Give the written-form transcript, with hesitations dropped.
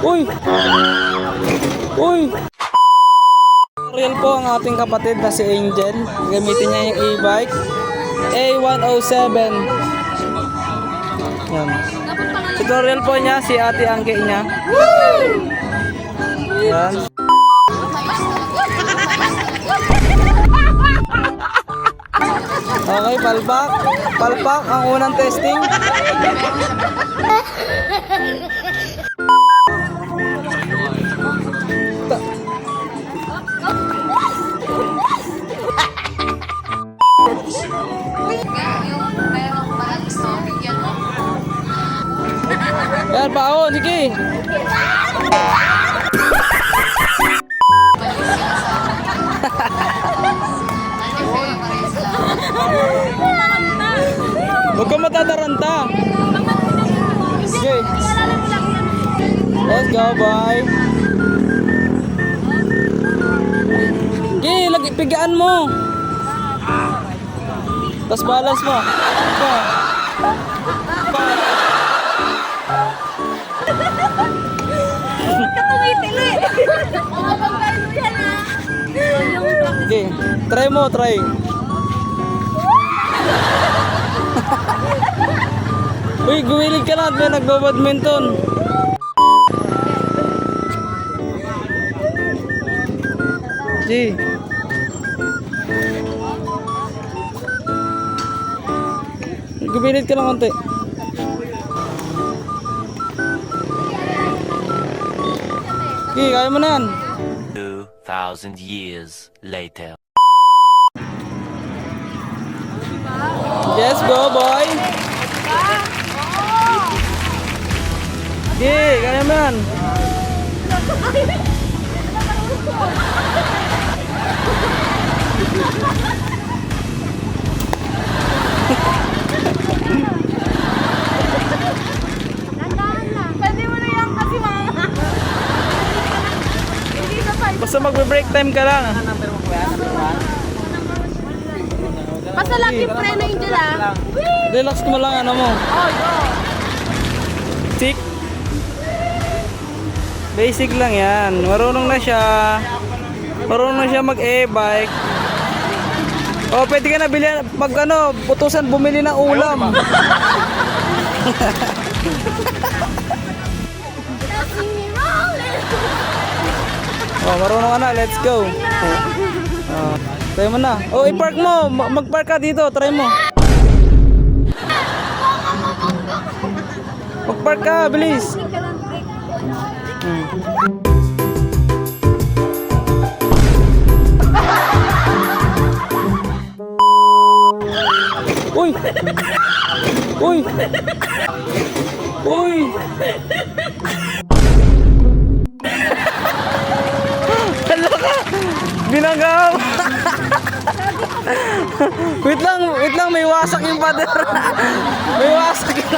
Uy! Uy! Real po ang ating kapatid na si Angel. Gamitin niya yung e-bike A107. Yan. Tutorial po niya si ate Angke niya. Yan. Okay, palpak. Palpak ang unang testing. Yan, paon, sige. Huwag ka matataranta. Sige. Let's go, boy. Okay, lagi pigaan mo. Tapos balance mo. Okay, try mo, try. Uy, gumilig ka na at may nagbo-badminton. G. Gumilig ka lang konti. Okay, kaya mo na yan. 2,000 years later. Yes, go boy. Okay, kaya mo yan. Pwede mo na yan kasi mama. Basta magbe-break time ka lang. Basta lagi preno Angel ah. Relax mo lang ano mo. Tick. Basic lang yan. Marunong na siya. Marunong na siya mag-e-bike. O, pwede ka na bilhin, pag ano, putusan bumili ng ulam. Oh, marunong ka na, let's go. Oh, try mo na. Oh, i-park mo. Mag-park ka dito, try mo. Mag-park ka, bilis. Uy! Uy! Uy! Hala ka! Binanggaw! Wait lang, may wasak yung pader. May wasak yung